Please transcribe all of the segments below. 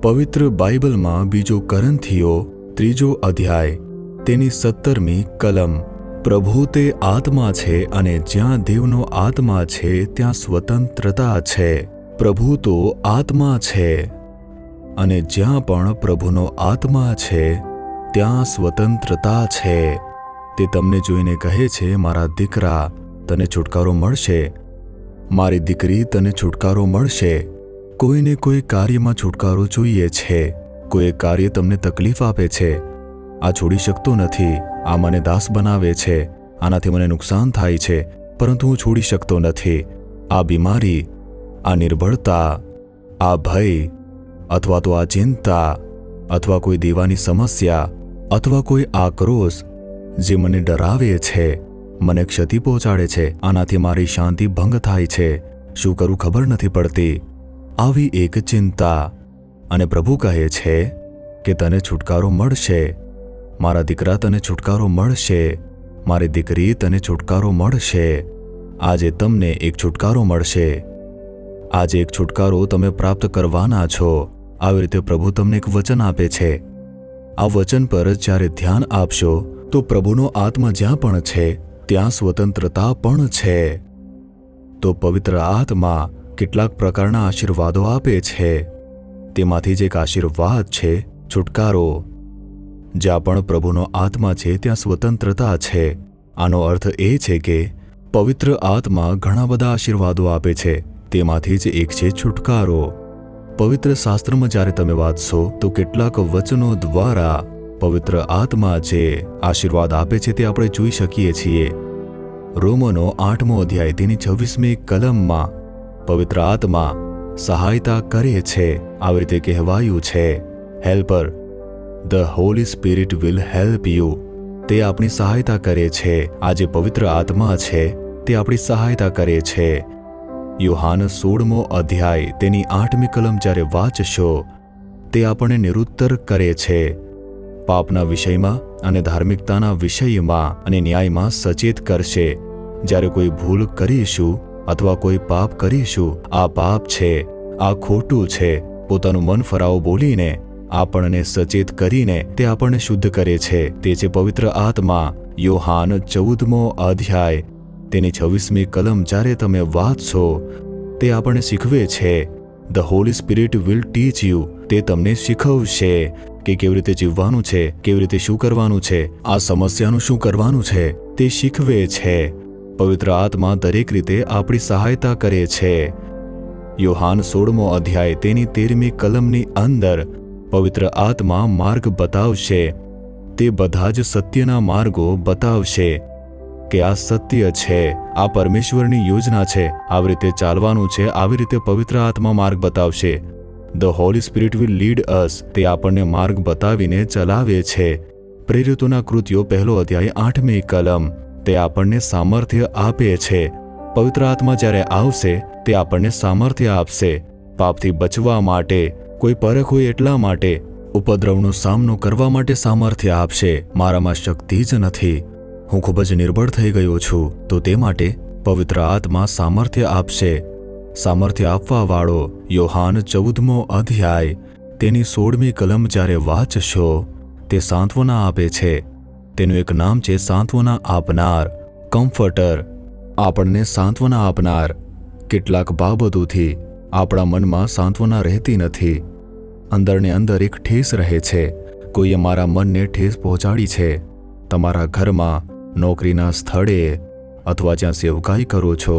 પવિત્ર બાઇબલમાં બીજો કરંથીઓ 3 અધ્યાય તેની 17મી કલમ. પ્રભુ તે આત્મા છે અને જ્યાં દેવનો આત્મા છે ત્યાં સ્વતંત્રતા છે. પ્રભુ તો આત્મા છે અને જ્યાં પણ પ્રભુનો આત્મા છે ત્યાં સ્વતંત્રતા છે. તે તમને જોઈને કહે છે, મારા દીકરા, તને છુટકારો મળશે, મારી દીકરી, તને છુટકારો મળશે. કોઈને કોઈ કાર્યમાં છુટકારો જોઈએ છે. કોઈ કાર્ય તમને તકલીફ આપે છે. આ છોડી શકતો નથી, આ મને દાસ બનાવે છે, આનાથી મને નુકસાન થાય છે, પરંતુ હું છોડી શકતો નથી. આ બીમારી, આ નિર્બળતા, આ ભય, અથવા તો આ ચિંતા, અથવા કોઈ દીવાની સમસ્યા, અથવા કોઈ આક્રોશ જે મને ડરાવે છે, મને ક્ષતિ પહોંચાડે છે, આનાથી મારી શાંતિ ભંગ થાય છે, શું કરું ખબર નથી પડતી. આવી એક ચિંતા. અને પ્રભુ કહે છે કે તને છુટકારો મળશે. મારા દીકરા, તને છુટકારો મળશે. મારી દીકરી, તને છુટકારો મળશે. આજે તમને એક છુટકારો મળશે. આજે એક છુટકારો તમે પ્રાપ્ત કરવાના છો. આવી રીતે પ્રભુ તમને એક વચન આપે છે. આ વચન પર જ્યારે ધ્યાન આપશો તો પ્રભુનો આત્મા જ્યાં પણ છે ત્યાં સ્વતંત્રતા પણ છે. તો પવિત્ર આત્મા કેટલાક પ્રકારના આશીર્વાદો આપે છે. તેમાંથી જ એક આશીર્વાદ છે છુટકારો. જ્યાં પણ પ્રભુનો આત્મા છે ત્યાં સ્વતંત્રતા છે. આનો અર્થ એ છે કે પવિત્ર આત્મા ઘણા બધા આશીર્વાદો આપે છે. તેમાંથી જ એક છે છુટકારો. પવિત્ર શાસ્ત્રમાં જ્યારે તમે વાંચશો તો કેટલાક વચનો દ્વારા પવિત્ર આત્મા જે આશીર્વાદ આપે છે તે આપણે જોઈ શકીએ છીએ. રોમનો 8મો અધ્યાય તેની 26મી કલમમાં પવિત્ર આત્મા સહાયતા કરે છે. આવી રીતે કહેવાયું છે, helper, the holy spirit will help you. તે આપણી સહાયતા કરે છે. આ જે પવિત્ર આત્મા છે તે આપણી સહાયતા કરે છે. યોહાન 16મો અધ્યાય તેની 8મી કલમ જ્યારે વાંચશો તે આપણને નિરુત્તર કરે છે. પાપના વિષયમાં અને ધાર્મિકતાના વિષયમાં અને ન્યાયમાં સચેત કરશે. જ્યારે કોઈ ભૂલ કરીશું અથવા કોઈ પાપ કરીશું, આ પાપ છે, આ ખોટું છે, પોતાનું મન ફરાવો બોલીને આપણને સચેત કરીને તે આપણને શુદ્ધ કરે છે. તે છે પવિત્ર આત્મા. યોહાન 14મો અધ્યાય તેની 26મી કલમ જ્યારે તમે વાંચશો તે આપણને શીખવે છે, the holy spirit will teach you. તે તમને શીખવશે કે કેવી રીતે જીવવાનું છે, કેવી રીતે શું કરવાનું છે, આ સમસ્યાનું શું કરવાનું છે, તે શીખવે છે. પવિત્ર આત્મા દરેક રીતે આપણી સહાયતા કરે છે. યોહાન 16મો અધ્યાય તેની 13મી કલમની અંદર પવિત્ર આત્મા માર્ગ બતાવશે. તે બધા જ સત્યના માર્ગો બતાવશે કે આ સત્ય છે, આ પરમેશ્વરની યોજના છે, આવી રીતે ચાલવાનું છે. આવી રીતે પવિત્ર આત્મા માર્ગ બતાવશે. The holy spirit will lead us. તે આપણને માર્ગ બતાવીને ચલાવે છે. પ્રેરિતોના કૃત્યો 1લો અધ્યાય 8મી કલમ. તે આપણને સામર્થ્ય આપે છે. પવિત્ર આત્મા જ્યારે આવશે તે આપણને સામર્થ્ય આપશે. પાપથી બચવા માટે, કોઈ પરખ હોય એટલા માટે, ઉપદ્રવનો સામનો કરવા માટે સામર્થ્ય આપશે. મારામાં શક્તિ જ નથી, હું ખૂબ જ નિર્બળ થઈ ગયો છું, તો તે માટે પવિત્ર આત્મા સામર્થ્ય આપશે. સામર્થ્ય આપવાવાળો યોહાન 14મો અધ્યાય તેની 16મી કલમ જ્યારે વાંચશો તે સાંત્વના આપે છે. તેનું એક નામ છે સાંત્વના આપનાર, કમ્ફર્ટર. આપણને સાંત્વના આપનાર. કેટલાક બાબતોથી આપણા મનમાં સાંત્વના રહેતી નથી. અંદરને અંદર એક ઠેસ રહે છે. કોઈએ મારા મનને ઠેસ પહોંચાડી છે. તમારા ઘરમાં, નોકરીના સ્થળે અથવા જ્યાં સેવકાઈ કરો છો,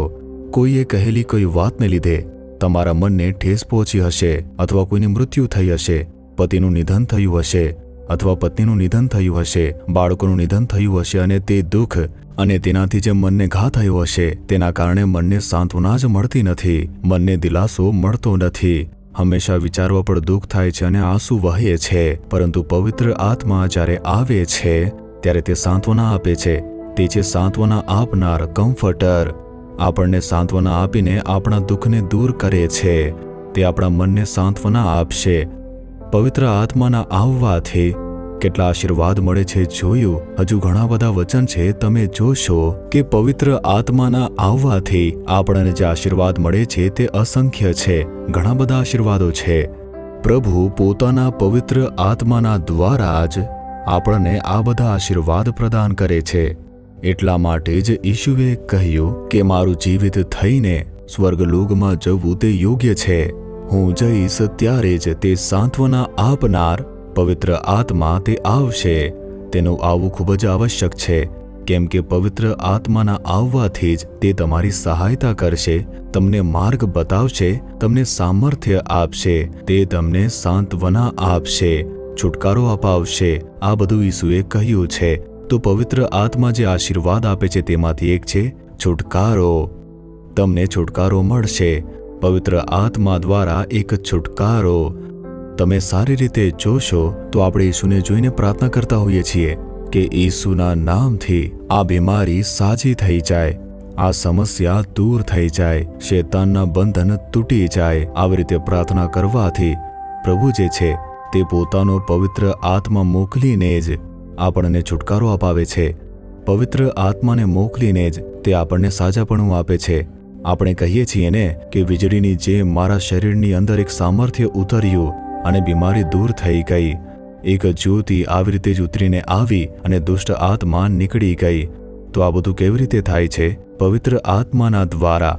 કોઈએ કહેલી કોઈ વાતને લીધે તમારા મનને ઠેસ પહોંચી હશે, અથવા કોઈનું મૃત્યુ થઈ હશે, પતિનું નિધન થયું હશે, અથવા પત્નીનું નિધન થયું હશે, બાળકોનું નિધન થયું હશે, અને તે દુઃખ અને તેનાથી જે મનને ઘા થયો હશે તેના કારણે મનને સાંત્વના જ મળતી નથી, મનને દિલાસો મળતો નથી. હંમેશા વિચારવા પર દુઃખ થાય છે અને આંસુ વહે છે. પરંતુ પવિત્ર આત્મા જ્યારે આવે છે ત્યારે તે સાંત્વના આપે છે. તે છે સાંત્વના આપનાર, કમ્ફર્ટર. આપણને સાંત્વના આપીને આપણા દુઃખને દૂર કરે છે. તે આપણા મનને સાંત્વના આપશે. પવિત્ર આત્માના આવવાથી કેટલા આશીર્વાદ મળે છે જોયું. હજુ ઘણા બધા વચન છે, તમે જોશો કે પવિત્ર આત્માના આવવાથી આપણને જે આશીર્વાદ મળે છે તે અસંખ્ય છે. ઘણા બધા આશીર્વાદો છે. પ્રભુ પોતાના પવિત્ર આત્માના દ્વારા જ આપણને આ બધા આશીર્વાદ પ્રદાન કરે છે. એટલા માટે જ ઈશુએ કહ્યું કે મારું જીવિત થઈને સ્વર્ગલોકમાં જવું તે યોગ્ય છે. હું જઈશ ત્યારે જ તે સાંત્વના આપનાર પવિત્ર આત્મા તે આવશે. તેનું આવવું ખૂબ જ આવશ્યક છે, કેમ કે પવિત્ર આત્માના આવવાથી જ તે તમારી સહાયતા કરશે, તમને માર્ગ બતાવશે, તમને સામર્થ્ય આપશે, તે તમને સાંત્વના આપશે, છુટકારો અપાવશે. આ બધું ઈસુએ કહ્યું છે. તો પવિત્ર આત્મા જે આશીર્વાદ આપે છે તેમાંથી એક છે છુટકારો. તમને છુટકારો મળશે પવિત્ર આત્મા દ્વારા, એક છુટકારો. તમે સારી રીતે જોશો તો આપણે ઈસુને જોઈને પ્રાર્થના કરતા હોઈએ છીએ કે ઈસુના નામથી આ બીમારી સાજી થઈ જાય, આ સમસ્યા દૂર થઈ જાય, શૈતાનના બંધન તૂટી જાય. આવી રીતે પ્રાર્થના કરવાથી પ્રભુ જે છે તે પોતાનો પવિત્ર આત્મા મોકલીને જ આપણને છુટકારો અપાવે છે. પવિત્ર આત્માને મોકલીને જ તે આપણને સાજાપણું આપે છે. આપણે કહીએ છીએ ને કે વીજળીની જેમ મારા શરીરની અંદર એક સામર્થ્ય ઉતર્યું અને બીમારી દૂર થઈ ગઈ. એક જ્યોતિ આવી રીતે જ ઉતરીને આવી અને દુષ્ટ આત્મા નીકળી ગઈ. તો આ બધું કેવી રીતે થાય છે? પવિત્ર આત્માના દ્વારા.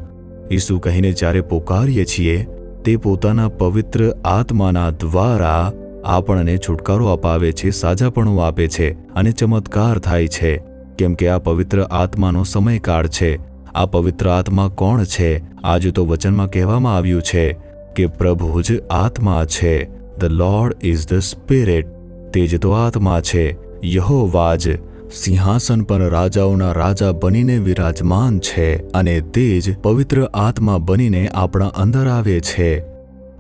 ઈસુ કહીને જ્યારે પોકારીએ છીએ તે પોતાના પવિત્ર આત્માના દ્વારા આપણને છુટકારો અપાવે છે, સાજાપણું આપે છે અને ચમત્કાર થાય છે. કેમ કે આ પવિત્ર આત્માનો સમયકાળ છે. આ પવિત્ર આત્મા કોણ છે? આજે તો વચનમાં કહેવામાં આવ્યું છે કે પ્રભુ જ આત્મા છે. The lord is the spirit. તે જ તો આત્મા છે. યહોવા જ સિંહાસન પર રાજાઓના રાજા બનીને વિરાજમાન છે અને તે જ પવિત્ર આત્મા બનીને આપણા અંદર આવે છે.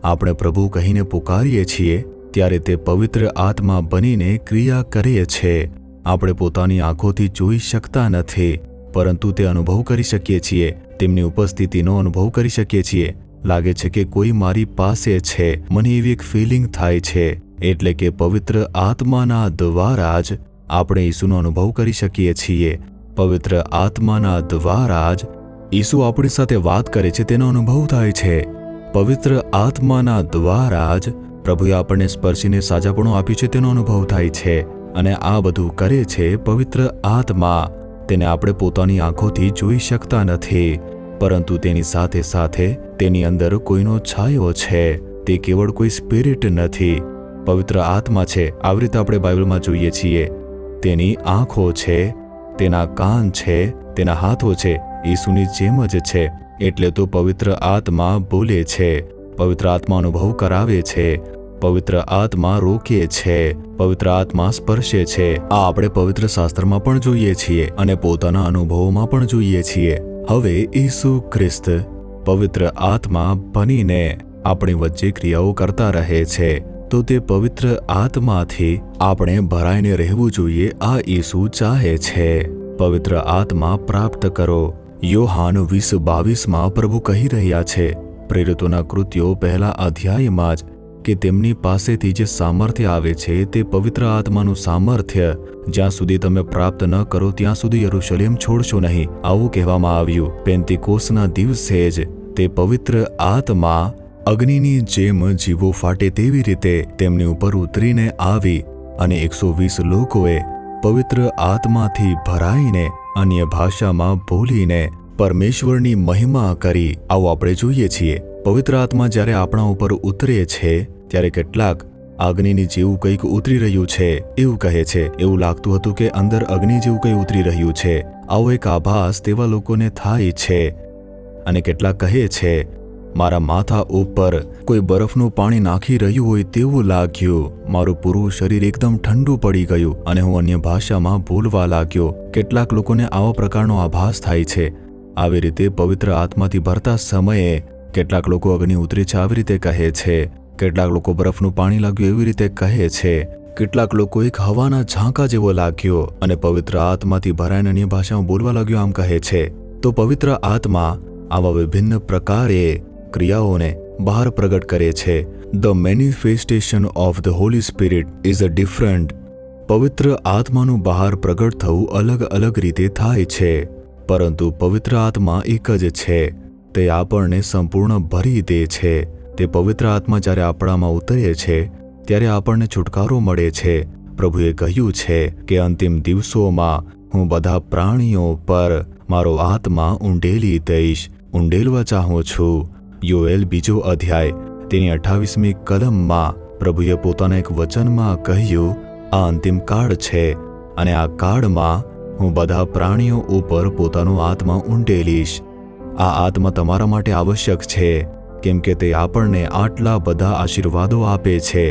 આપણે પ્રભુ કહીને પુકારીએ છીએ ત્યારે તે પવિત્ર આત્મા બનીને ક્રિયા કરે છે. આપણે પોતાની આંખોથી જોઈ શકતા નથી, પરંતુ તે અનુભવ કરી શકીએ છીએ. તેમની ઉપસ્થિતિનો અનુભવ કરી શકીએ છીએ. લાગે છે કે કોઈ મારી પાસે છે, મને એવી એક ફિલિંગ થાય છે. એટલે કે પવિત્ર આત્માના દ્વારા જ આપણે ઈસુનો અનુભવ કરી શકીએ છીએ. પવિત્ર આત્માના દ્વારા જ ઈસુ આપણી સાથે વાત કરે છે, તેનો અનુભવ થાય છે. પવિત્ર આત્માના દ્વારા જ પ્રભુએ આપણને સ્પર્શીને સાજાપણું આપ્યું છે, તેનો અનુભવ થાય છે. અને આ બધું કરે છે પવિત્ર આત્મા. તેને આપણે પોતાની આંખોથી જોઈ શકતા નથી, પરંતુ તેની સાથે સાથે તેની અંદર કોઈનો છાયો છે. તે કેવળ કોઈ સ્પિરિટ નથી, પવિત્ર આત્મા છે. આવી રીતે આપણે બાઇબલમાં જોઈએ છીએ. તેની આંખો છે, તેના કાન છે, તેના હાથો છે, ઈસુની જેમ જ છે. એટલે તો પવિત્ર આત્મા બોલે છે, પવિત્ર આત્મા અનુભવ કરાવે છે, પવિત્ર આત્મા રોકે છે, પવિત્ર આત્મા સ્પર્શે છે. આ આપણે પવિત્ર શાસ્ત્રમાં પણ જોઈએ છીએ અને પોતાના અનુભવોમાં પણ જોઈએ છીએ. હવે ઈસુ ખ્રિસ્ત પવિત્ર આત્મા બનીને આપણી વચ્ચે ક્રિયાઓ કરતા રહે છે. તો તે પવિત્ર આત્માથી આપણે ભરાઈને રહેવું જોઈએ. આ ઈસુ ચાહે છે. પવિત્ર આત્મા પ્રાપ્ત કરો. યોહાન 20:22 પ્રભુ કહી રહ્યા છે, પ્રેરિતોના કૃત્યો 1 અધ્યાયમાં જ, કે તેમની પાસેથી જે સામર્થ્ય આવે છે તે પવિત્ર આત્માનું સામર્થ્ય જ્યાં સુધી તમે પ્રાપ્ત ન કરો ત્યાં સુધી યરુશલેમ છોડશો નહીં. આવું કહેવામાં આવ્યું. પેન્તીકોસ્તના દિવસે જ તે પવિત્ર આત્મા અગ્નિની જેમ જીવો ફાટે તેવી રીતે તેમની ઉપર ઉતરીને આવી અને 120 લોકોએ પવિત્ર આત્માથી ભરાઈને અન્ય ભાષામાં બોલીને પરમેશ્વરની મહિમા કરી. આવું આપણે જોઈએ છીએ. પવિત્ર આત્મા જ્યારે આપણા ઉપર ઉતરે છે ત્યારે કેટલાક અગ્નિની જેવું કંઈક ઉતરી રહ્યું છે એવું કહે છે. એવું લાગતું હતું કે અંદર અગ્નિ જેવું કંઈ ઉતરી રહ્યું છે. આવો એક આભાસ તેવા લોકોને થાય છે. અને કેટલાક કહે છે, મારા માથા ઉપર કોઈ બરફનું પાણી નાખી રહ્યું હોય તેવું લાગ્યું. મારું પૂરું શરીર એકદમ ઠંડુ પડી ગયું અને હું અન્ય ભાષામાં બોલવા લાગ્યો. કેટલાક લોકોને આવા પ્રકારનો આભાસ થાય છે. આવી રીતે પવિત્ર આત્માથી ભરતા સમયે કેટલાક લોકો અગ્નિ ઉતરી છે આવી રીતે કહે છે, કેટલાક લોકો બરફનું પાણી લાગ્યું એવી રીતે કહે છે, કેટલાક લોકો એક હવાના ઝાંકા જેવો લાગ્યો અને પવિત્ર આત્માથી ભરાઈને અન્ય ભાષામાં બોલવા લાગ્યો આમ કહે છે. તો પવિત્ર આત્મા આવા વિભિન્ન પ્રકારે ક્રિયાઓને બહાર પ્રગટ કરે છે. The manifestation of the holy spirit is a different. પવિત્ર આત્માનું બહાર પ્રગટ થવું અલગ અલગ રીતે થાય છે, પરંતુ પવિત્ર આત્મા એક જ છે. તે આપણને સંપૂર્ણ ભરી દે છે. તે પવિત્ર આત્મા જ્યારે આપણામાં ઉતરે છે ત્યારે આપણને છુટકારો મળે છે. પ્રભુએ કહ્યું છે કે અંતિમ દિવસોમાં હું બધા પ્રાણીઓ પર મારો આત્મા ઊંડેલી દઈશ, ઊંડેલવા ચાહું છું. યોએલ 2 અધ્યાય તેની 28મી કલમમાં પ્રભુએ પોતાના એક વચનમાં કહ્યું, આ અંતિમ કાળ છે અને આ કાળમાં હું બધા પ્રાણીઓ ઉપર પોતાનો આત્મા ઊંડેલીશ. આ આત્મા તમારા માટે આવશ્યક છે, કેમ કે તે આપણને આટલા બધા આશીર્વાદો આપે છે.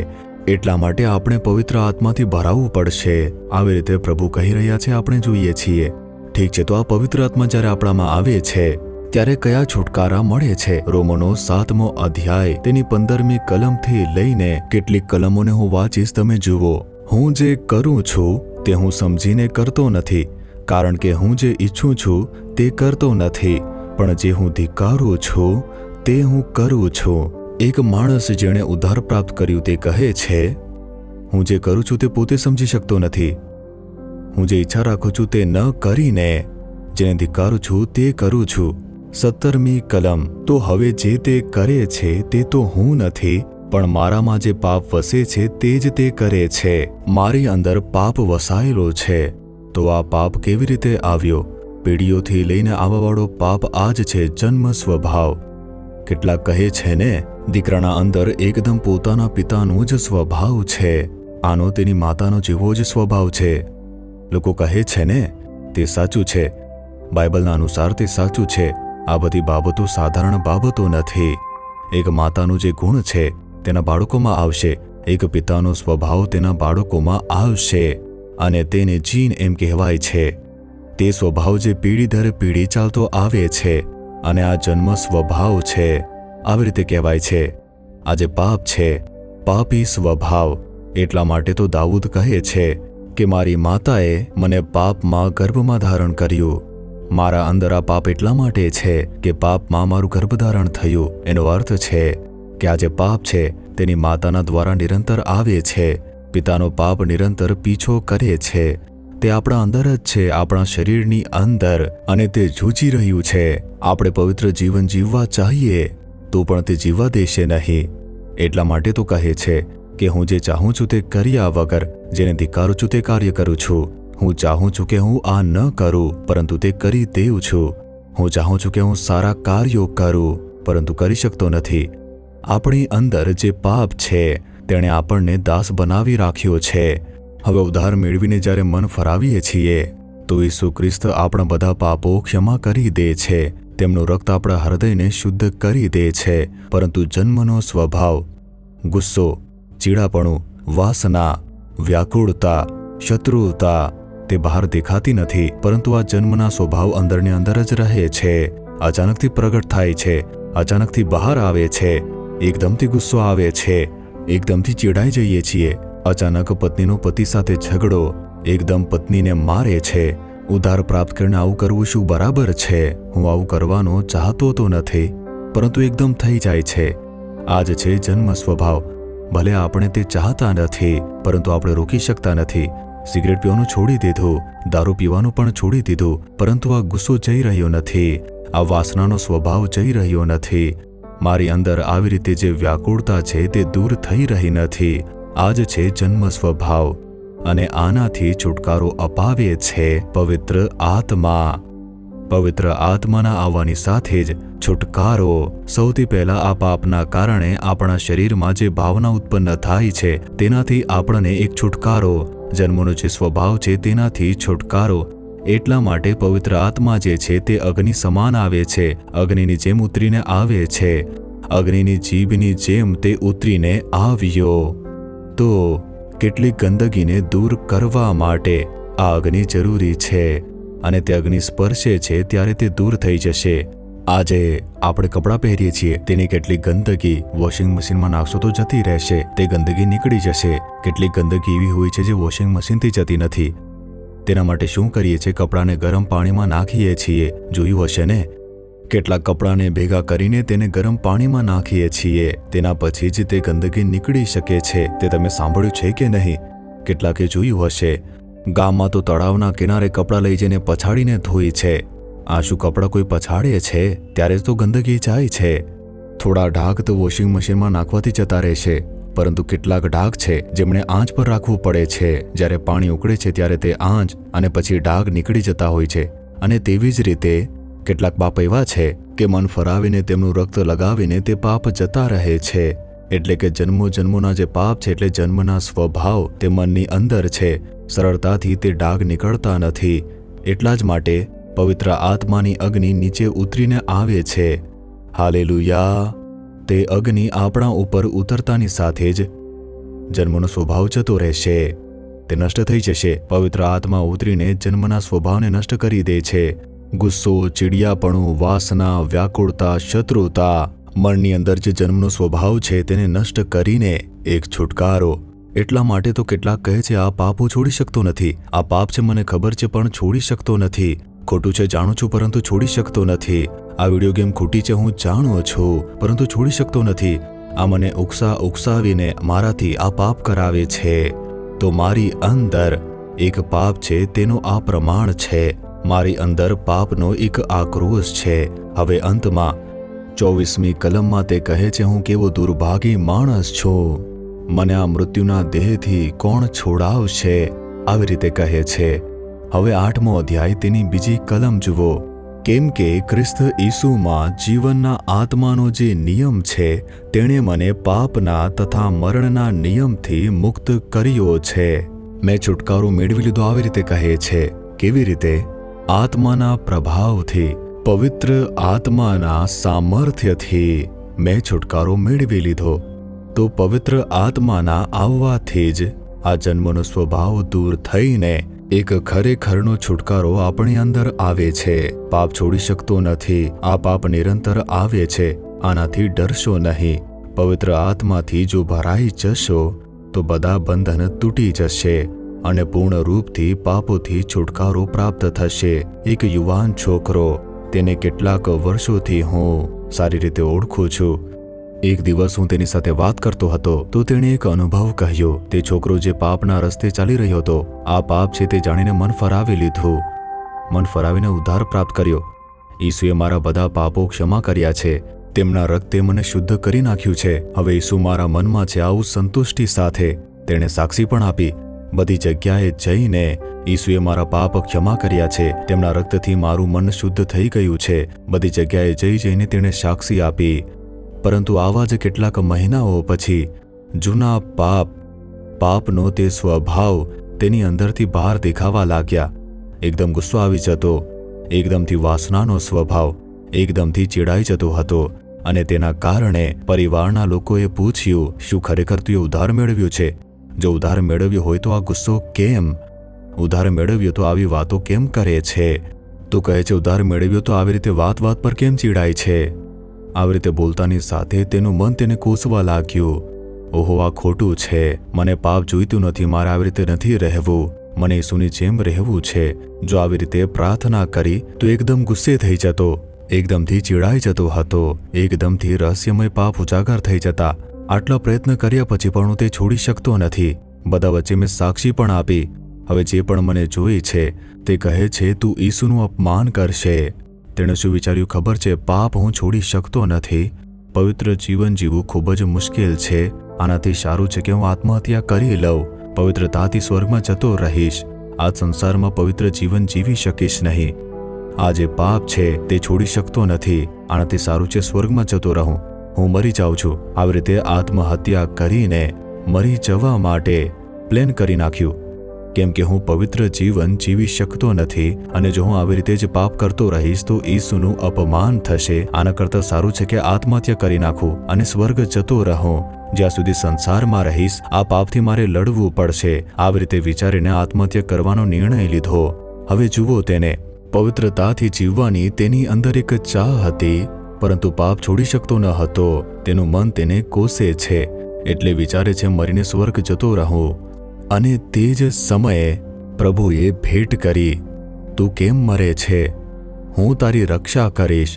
એટલા માટે આપણે પવિત્ર આત્માથી ભરાવવું પડશે. આવી રીતે પ્રભુ કહી રહ્યા છે, આપણે જોઈએ છીએ. ઠીક છે, તો આ પવિત્ર આત્મા જ્યારે આપણામાં આવે છે ત્યારે કયા છુટકારા મળે છે? રોમનો 7મો અધ્યાય તેની 15મી કલમથી લઈને કેટલીક કલમોને હું વાંચીશ, તમે જુઓ. હું જે કરું છું તે હું સમજીને કરતો નથી, કારણ કે હું જે ઈચ્છું છું તે કરતો નથી, પણ જે હું ધિક્કારું છું તે હું કરું છું. એક માણસ જેણે ઉદ્ધાર પ્રાપ્ત કર્યું તે કહે છે, હું જે કરું છું તે પોતે સમજી શકતો નથી. હું જે ઈચ્છા રાખું છું તે ન કરીને જેને ધિક્કારું છું તે કરું છું. 17મી કલમ, તો હવે જે તે કરે છે તે તો હું નથી, પણ મારામાં જે પાપ વસે છે તે જ તે કરે છે. મારી અંદર પાપ વસાયેલો છે. તો આ પાપ કેવી રીતે આવ્યો? પેઢીઓથી લઈને આવવાવાળો પાપ આ જ છે, જન્મ સ્વભાવ. કેટલાક કહે છે ને, દીકરાના અંદર એકદમ પોતાના પિતાનો જ સ્વભાવ છે, આનો તેની માતાનો જેવો જ સ્વભાવ છે. લોકો કહે છે ને, તે સાચું છે, બાઇબલના અનુસાર તે સાચું છે. આ બધી બાબતો સાધારણ બાબતો નથી. એક માતાનો જે ગુણ છે તેના બાળકોમાં આવશે, એક પિતાનો સ્વભાવ તેના બાળકોમાં આવશે, અને તેને જીન એમ કહેવાય છે. તે સ્વભાવ જે પેઢી દર પેઢી ચાલતો આવે છે, અને આ જન્મ સ્વભાવ છે. આવી રીતે કહેવાય છે, આ જે પાપ છે, પાપી સ્વભાવ. એટલા માટે તો દાઉદ કહે છે કે મારી માતાએ મને પાપમાં ગર્ભમાં ધારણ કર્યું. મારા અંદર આ પાપ એટલા માટે છે કે પાપમાં મારું ગર્ભધારણ થયું. એનો અર્થ છે કે આ જે પાપ છે તેની માતાના દ્વારા નિરંતર આવે છે. પિતાનો પાપ નિરંતર પીછો કરે છે. તે આપણા અંદર જ છે, આપણા શરીરની અંદર, અને તે જૂજી રહ્યું છે. આપણે પવિત્ર જીવન જીવવા ચાહીએ તો પણ તે જીવવા દેશે નહીં. એટલા માટે તો કહે છે કે હું જે ચાહું છું તે કર્યા વગર જેને ધિક્કારું છું તે કાર્ય કરું છું. હું ચાહું છું કે હું આ ન કરું, પરંતુ તે કરી દેઉં છું. હું ચાહું છું કે હું સારા કાર્યો કરું, પરંતુ કરી શકતો નથી. આપણી અંદર જે પાપ છે તેણે આપણને દાસ બનાવી રાખ્યો છે. હવે ઉદ્ધાર મેળવીને જ્યારે મન ફરાવીએ છીએ તો ઈસુ ખ્રિસ્ત આપણા બધા પાપો ક્ષમા કરી દે છે. તેમનું રક્ત આપણા હૃદયને શુદ્ધ કરી દે છે. પરંતુ જન્મનો સ્વભાવ, ગુસ્સો, ચીડાપણું, વાસના, વ્યાકુળતા, શત્રુતા, તે બહાર દેખાતી નથી, પરંતુ આ જન્મના સ્વભાવ અંદરને અંદર જ રહે છે. અચાનકથી પ્રગટ થાય છે, અચાનકથી બહાર આવે છે. એકદમથી ગુસ્સો આવે છે, એકદમથી ચીડાઈ જઈએ છીએ. અચાનક પત્નીનો પતિ સાથે ઝઘડો, એકદમ પત્નીને મારે છે. ઉદ્ધાર પ્રાપ્ત કરીને આવું કરવું શું બરાબર છે? હું આવું કરવાનો ચાહતો તો નથી, પરંતુ એકદમ થઈ જાય છે. આ જ છે જન્મ સ્વભાવ. ભલે આપણે તે ચાહતા નથી, પરંતુ આપણે રોકી શકતા નથી. સિગરેટ પીવાનું છોડી દીધું, દારૂ પીવાનું પણ છોડી દીધું, પરંતુ આ ગુસ્સો જઈ રહ્યો નથી, આ વાસનાનો સ્વભાવ જઈ રહ્યો નથી. મારી અંદર આવી રીતે જે વ્યાકુળતા છે તે દૂર થઈ રહી નથી. આ જ છે જન્મ સ્વભાવ, અને આનાથી છુટકારો અપાવે છે પવિત્ર આત્મા. પવિત્ર આત્માના આવવાની સાથે જ છુટકારો. સૌથી પહેલા આ પાપના કારણે આપણા શરીરમાં જે ભાવના ઉત્પન્ન થાય છે તેનાથી આપણને એક છુટકારો, જન્મનો જે સ્વભાવ છે તેનાથી છુટકારો. એટલા માટે પવિત્ર આત્મા જે છે તે અગ્નિ સમાન આવે છે, અગ્નિની જેમ ઉતરીને આવે છે. અગ્નિની જીભની જેમ તે ઉતરીને આવ્યો. તો કેટલીક ગંદકીને દૂર કરવા માટે આ અગ્નિ જરૂરી છે, અને તે અગ્નિ સ્પર્શે છે ત્યારે તે દૂર થઈ જશે. આજે આપણે કપડાં પહેરીએ છીએ, તેની કેટલીક ગંદકી વોશિંગ મશીનમાં નાખશો તો જતી રહેશે, તે ગંદકી નીકળી જશે. કેટલીક ગંદકી એવી હોય છે જે વોશિંગ મશીનથી જતી નથી. તેના માટે શું કરીએ છીએ? કપડાને ગરમ પાણીમાં નાખીએ છીએ. જોયું હશે ને, કેટલાક કપડાને ભેગા કરીને તેને ગરમ પાણીમાં નાખીએ છીએ. તેના પછી જ તે ગંદકી નીકળી શકે છે. તે તમે સાંભળ્યું છે કે નહીં? કેટલાકે જોયું હશે, ગામમાં તો તળાવના કિનારે કપડાં લઈ જઈને પછાડીને ધોઈ છે. આ શું કપડાં કોઈ પછાડે છે ત્યારે તો ગંદકી જાય છે. થોડા ડાઘ તો વોશિંગ મશીનમાં નાખવાથી જતા રહેશે, પરંતુ કેટલાક ડાઘ છે જેમણે આંચ પર રાખવું પડે છે. જ્યારે પાણી ઉકળે છે ત્યારે તે આંચ અને પછી ડાઘ નીકળી જતા હોય છે. અને તેવી જ રીતે કેટલાક પાપ એવા છે કે મન ફરાવીને તેમનું રક્ત લગાવીને તે પાપ જતા રહે છે. એટલે કે જન્મોના જે પાપ છે, એટલે જન્મના સ્વભાવ તે મનની અંદર છે, સરળતાથી તે ડાઘ નીકળતા નથી. એટલા જ માટે પવિત્ર આત્માની અગ્નિ નીચે ઉતરીને આવે છે. હાલેલુયા! તે અગ્નિ આપણા ઉપર ઉતરતાની સાથે જ જન્મનો સ્વભાવ જતો રહેશે, તે નષ્ટ થઈ જશે. પવિત્ર આત્મા ઉતરીને જન્મના સ્વભાવને નષ્ટ કરી દે છે. ગુસ્સો, ચીડિયાપણું, વાસના, વ્યાકુળતા, શત્રુતા, મનની અંદર જે જન્મનો સ્વભાવ છે તેને નષ્ટ કરીને એક છુટકારો. એટલા માટે તો કેટલાક કહે છે આ પાપ હું છોડી શકતો નથી, આ પાપ છે મને ખબર છે પણ છોડી શકતો નથી, ખોટું છે જાણું છું પરંતુ છોડી શકતો નથી, આ વિડીયો ગેમ ખોટી છે હું જાણું છું પરંતુ છોડી શકતો નથી, આ મને ઉકસાવીને મારાથી આ પાપ કરાવે છે. તો મારી અંદર એક પાપ છે તેનો આ પ્રમાણ છે, મારી અંદર પાપનો એક આક્રોશ છે. હવે અંતમાં 24મી કલમમાં તે કહે છે હું કેવો દુર્ભાગી માણસ છું, મને આ મૃત્યુના દેહથી કોણ છોડાવશે, આવી રીતે કહે છે. હવે 8મો અધ્યાય તેની બીજી કલમ જુઓ. કેમ કે ખ્રિસ્ત ઈસુમાં જીવનના આત્માનો જે નિયમ છે તેણે મને પાપના તથા મરણના નિયમથી મુક્ત કર્યો છે. મેં છુટકારો મેળવી લીધો, આવી રીતે કહે છે. કેવી રીતે? આત્માના પ્રભાવથી, પવિત્ર આત્માના સામર્થ્યથી મેં છુટકારો મેળવી લીધો. તો પવિત્ર આત્માના આવવાથી જ આ જન્મનો સ્વભાવ દૂર થઈને એક ખરેખરનો છુટકારો આપણી અંદર આવે છે. પાપ છોડી શકતો નથી, આ પાપ નિરંતર આવે છે, આનાથી ડરશો નહીં. પવિત્ર આત્માથી જો ભરાઈ જશો તો બધા બંધન તૂટી જશે અને પૂર્ણ રૂપથી પાપોથી છુટકારો પ્રાપ્ત થશે. એક યુવાન છોકરો, તેને કેટલાક વર્ષોથી હું સારી રીતે ઓળખું છું. એક દિવસ હું તેની સાથે વાત કરતો હતો તો તેણે એક અનુભવ કહ્યો. તે છોકરો જે પાપના રસ્તે ચાલી રહ્યો હતો, આ પાપ છે તે જાણીને મન ફરાવી લીધું, મન ફરાવીને ઉદ્ધાર પ્રાપ્ત કર્યો. ઈસુએ મારા બધા પાપો ક્ષમા કર્યા છે, તેમના રક્તે મને શુદ્ધ કરી નાખ્યું છે. હવે ઈસુ મારા મનમાં છે. આવું સંતુષ્ટિ સાથે તેણે સાક્ષી પણ આપી. બધી જગ્યાએ જઈને ઈસુએ મારા પાપ ક્ષમા કર્યા છે, તેમના રક્તથી મારું મન શુદ્ધ થઈ ગયું છે. બધી જગ્યાએ જઈને તેણે સાક્ષી આપી. પરંતુ આવા જ કેટલાક મહિનાઓ પછી જૂના પાપનો તે સ્વભાવ તેની અંદરથી બહાર દેખાવા લાગ્યા. એકદમ ગુસ્સો આવી જતો, એકદમથી વાસનાનો સ્વભાવ, એકદમથી ચીડાઈ જતો હતો. અને તેના કારણે પરિવારના લોકોએ પૂછ્યું, શું ખરેખર તું ઉદ્ધાર મેળવ્યું છે? જો ઉદ્ધાર મેળવ્યો હોય તો આ ગુસ્સો કેમ? ઉદ્ધાર મેળવ્યો તો આવી વાતો કેમ કરે છે? તું કહે છે ઉદ્ધાર મેળવ્યો તો આવી રીતે વાત પર કેમ ચીડાય છે? આવી રીતે બોલતાની સાથે તેનું મન તેને કોસવા લાગ્યું. ઓહો, આ ખોટું છે, મને પાપ જોઈતું નથી, મારે આવી રીતે નથી રહેવું, મને ઈસુની જેમ રહેવું છે. જો આવી રીતે પ્રાર્થના કરી તો એકદમ ગુસ્સે થઈ જતો, એકદમથી ચીડાઈ જતો હતો, એકદમથી રહસ્યમય પાપ ઉજાગર થઈ જતા. આટલા પ્રયત્ન કર્યા પછી પણ હું તે છોડી શકતો નથી. બધા વચ્ચે મેં સાક્ષી પણ આપી. હવે જે પણ મને જોઈ છે તે કહે છે તું ઈસુનું અપમાન કરશે. તેણે શું વિચાર્યું ખબર છે? પાપ હું છોડી શકતો નથી, પવિત્ર જીવન જીવવું ખૂબ જ મુશ્કેલ છે, આનાથી સારું છે કે હું આત્મહત્યા કરી લઉં, પવિત્રતાથી સ્વર્ગમાં જતો રહીશ, આ સંસારમાં પવિત્ર જીવન જીવી શકીશ નહીં. આ જે પાપ છે તે છોડી શકતો નથી, આનાથી સારું છે સ્વર્ગમાં જતો રહું, હું મરી જાઉં છું. આવી રીતે આત્મહત્યા કરીને મરી જવા માટે પ્લાન કરી નાખ્યું. કેમ કે હું પવિત્ર જીવન જીવી શકતો નથી અને જો હું આવી રીતે જ પાપ કરતો રહીશ તો ઈસુનું અપમાન થશે. આના કરતાં સારું છે કે આત્મહત્યા કરી નાખું અને સ્વર્ગ જતો રહું. જ્યાં સુધી સંસારમાં રહીશ આ પાપથી મારે લડવું પડશે. આવી રીતે વિચારીને આત્મહત્યા કરવાનો નિર્ણય લીધો. હવે જુઓ, તેને પવિત્રતાથી જીવવાની તેની અંદર એક ચાહ હતી, પરંતુ પાપ છોડી શકતો ન હતો. તેનું મન તેને કોસે છે, એટલે વિચારે છે મરીને સ્વર્ગ જતો રહું. અને તે જ સમયે પ્રભુએ ભેટ કરી, તું કેમ મરે છે? હું તારી રક્ષા કરીશ,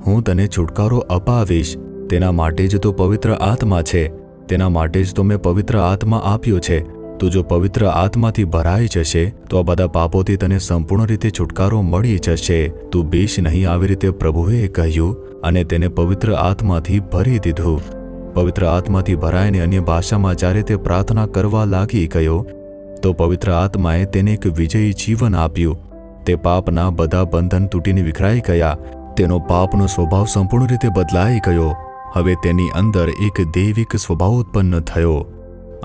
હું તને છુટકારો અપાવીશ. તેના માટે જ તો પવિત્ર આત્મા છે, તેના માટે જ તો મેં પવિત્ર આત્મા આપ્યો છે. તું જો પવિત્ર આત્માથી ભરાઈ જશે તો આ બધા પાપોથી તને સંપૂર્ણ રીતે છુટકારો મળી જશે. તું બીશ નહીં, આવી રીતે પ્રભુએ કહ્યું અને તેને પવિત્ર આત્માથી ભરી દીધું. પવિત્ર આત્માથી ભરાઈને અન્ય ભાષામાં જ્યારે તે પ્રાર્થના કરવા લાગી ગયો તો પવિત્ર આત્માએ તેને એક વિજયી જીવન આપ્યું. તે પાપના બધા બંધન તૂટીને વિખરાઈ ગયા. તેનો પાપનો સ્વભાવ સંપૂર્ણ રીતે બદલાઈ ગયો. હવે તેની અંદર એક દૈવિક સ્વભાવ ઉત્પન્ન થયો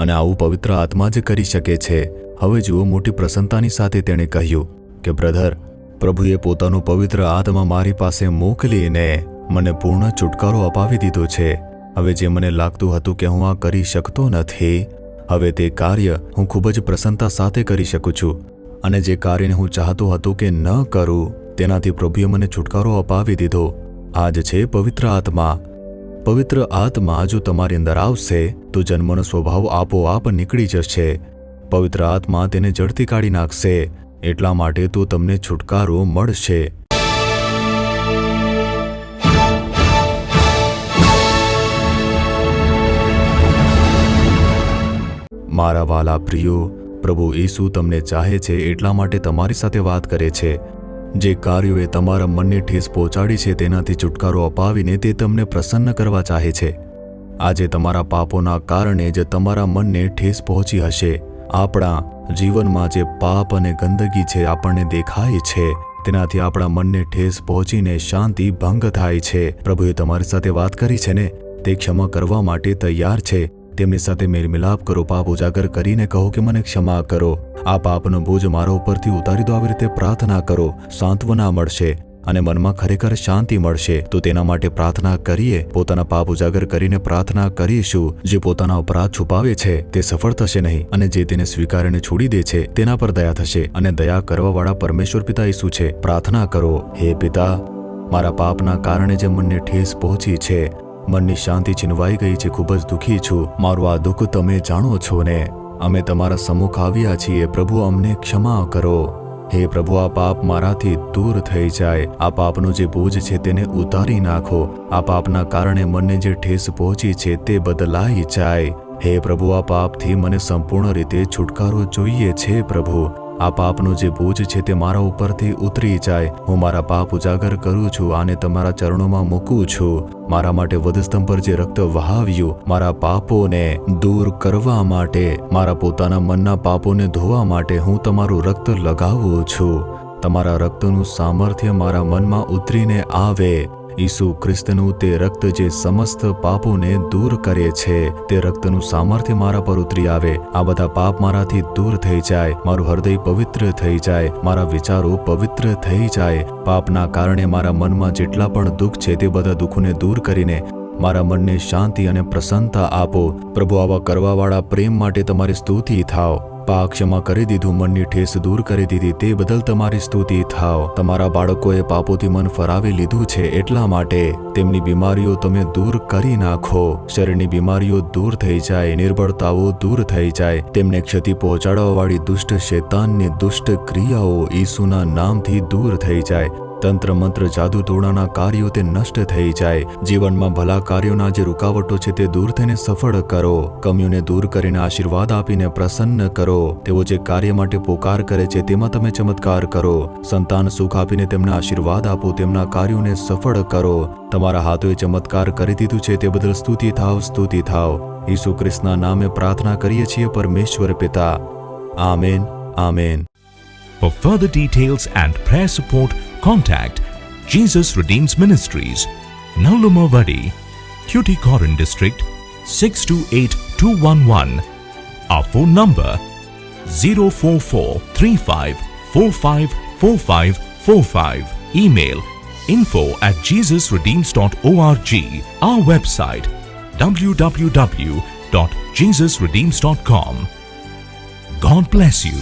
અને આવું પવિત્ર આત્મા જ કરી શકે છે. હવે જુઓ, મોટી પ્રસન્નતાની સાથે તેણે કહ્યું કે બ્રધર, પ્રભુએ પોતાનો પવિત્ર આત્મા મારી પાસે મોકલીને મને પૂર્ણ છુટકારો અપાવી દીધો છે. હવે જે મને લાગતું હતું કે હું આ કરી શકતો નથી, હવે તે કાર્ય હું ખૂબ જ પ્રસન્નતા સાથે કરી શકું છું. અને જે કાર્યને હું ચાહતો હતો કે ન કરું, તેનાથી પ્રભુએ મને છુટકારો અપાવી દીધો. આ જ છે પવિત્ર આત્મા. પવિત્ર આત્મા જો તમારી અંદર આવશે તો જન્મનો સ્વભાવ આપોઆપ નીકળી જશે. પવિત્ર આત્મા તેને જડથી કાઢી નાખશે. એટલા માટે તો તમને છુટકારો મળશે. મારા વાલા પ્રિયો, પ્રભુ ઈસુ તમને ચાહે છે, એટલા માટે તમારી સાથે વાત કરે છે. જે કાર્યોએ તમારા મનને ઠેસ પહોંચાડી છે તેનાથી છુટકારો અપાવીને તે તમને પ્રસન્ન કરવા ચાહે છે. આજે તમારા પાપોના કારણે જ તમારા મનને ઠેસ પહોંચી હશે. આપણા જીવનમાં જે પાપ અને ગંદકી છે આપણને દેખાય છે, તેનાથી આપણા મનને ઠેસ પહોંચીને શાંતિ ભંગ થાય છે. પ્રભુએ તમારી સાથે વાત કરી છે ને, તે ક્ષમા કરવા માટે તૈયાર છે. તેમની સાથે મેળમિલાપ કરો. પાપ ઉજાગર કરીને કહો કે મને ક્ષમા કરો, આ પાપનો બોજ મારા ઉપરથી ઉતારી દો. આવી રીતે પ્રાર્થના કરો. સાંત્વના મળશે અને મનમાં ખરેખર શાંતિ મળશે. તો તેના માટે પ્રાર્થના કરીએ. પોતાના પાપ ઉજાગર કરીને પ્રાર્થના કરીશું. જે પોતાના અપરાધ છુપાવે છે તે સફળ થશે નહીં, અને જે તેને સ્વીકારીને છોડી દે છે તેના પર દયા થશે. અને દયા કરવાવાળા પરમેશ્વર પિતા ઈસુ છે. પ્રાર્થના કરો, હે પિતા, મારા પાપના કારણે જે મનને ઠેસ પહોંચી છે, મનની શાંતિ છીનવાઈ ગઈ છે, ખૂબ જ દુઃખી છું. મારું આ દુઃખ તમે જાણો છો ને. અમે તમારા સમ્મુખ આવ્યા છીએ. પ્રભુ, અમને ક્ષમા કરો. હે પ્રભુ, આ પાપ મારાથી દૂર થઈ જાય. આ પાપનો જે બોજ છે તેને ઉતારી નાખો. આ પાપના કારણે મનને જે ઠેસ પહોંચી છે તે બદલાઈ જાય. હે પ્રભુ, આ પાપથી મને સંપૂર્ણ રીતે છુટકારો જોઈએ છે. પ્રભુ, આ પાપનો જે બોજ છે તે મારા ઉપરથી ઉતરી જાય. હું મારા પાપ ઉજાગર કરું છું, આને તમારા ચરણોમાં મૂકું છું. મારા માટે વધસ્તંભ પર જે રક્ત વહાવ્યું, મારા પાપોને દૂર કરવા માટે, મારા પોતાના મનના પાપોને ધોવા માટે હું તમારું રક્ત લગાવું છું. તમારા રક્તનું સામર્થ્ય મારા મનમાં ઉતરીને આવે. ઈસુ ખ્રિસ્તનું તે રક્ત જે સમસ્ત પાપોને દૂર કરે છે, તે રક્તનું સામર્થ્ય મારા પર ઉતરી આવે. આ બધા પાપ મારાથી દૂર થઈ જાય. મારું હૃદય પવિત્ર થઈ જાય. મારા વિચારો પવિત્ર થઈ જાય. પાપના કારણે મારા મનમાં જેટલા પણ દુઃખ છે તે બધા દુઃખોને દૂર કરીને મારા મનને શાંતિ અને પ્રસન્નતા આપો. પ્રભુ, આવા કરવાવાળા પ્રેમ માટે તમારી સ્તુતિ થાવ. પાપ ક્ષમા કરી દીધું, મનની ઠેસ દૂર કરી દીધી, તે બદલ તમારી સ્તુતિ થાવ. તમારા બાળકોએ પાપોથી મન ફરાવી લીધું છે, એટલા માટે તેમની બીમારીઓ તમે દૂર કરી નાખો. શરીરની બીમારીઓ દૂર થઈ જાય, નિર્બળતાઓ દૂર થઈ જાય. તેમને ક્ષતિ પહોંચાડવાવાળી દુષ્ટ શૈતાનની દુષ્ટ ક્રિયાઓ ઈસુના નામથી દૂર થઈ જાય. તંત્ર મંત્ર જાદુ ટોણાના કાર્યો તે નષ્ટ થઈ જાય. જીવનમાં ભલા કાર્યોના જે રૂકાવટો છે તે દૂર થઈને સફળ કરો. કમીઓને દૂર કરીને આશીર્વાદ આપીને પ્રસન્ન કરો. તેઓ જે કાર્ય માટે પોકાર કરે છે તેમાં તમે ચમત્કાર કરો. સંતાન સુખ આપીને તેમને આશીર્વાદ આપો. તેમના કાર્યોને સફળ કરો. તમારા હાથોએ ચમત્કાર કરી દીધું છે તે બદલ સ્તુતિ થાવ, સ્તુતિ થાવ. ઈસુ ખ્રિસ્તના નામે પ્રાર્થના કરીએ છીએ પરમેશ્વર પિતા. Amen, amen. For further details and prayer support, contact Jesus Redeems Ministries, Nallumavadi, Tuticorin District, 628211. Our phone number 04435454545. Email info@jesusredeems.org. Our website www.jesusredeems.com. God bless you.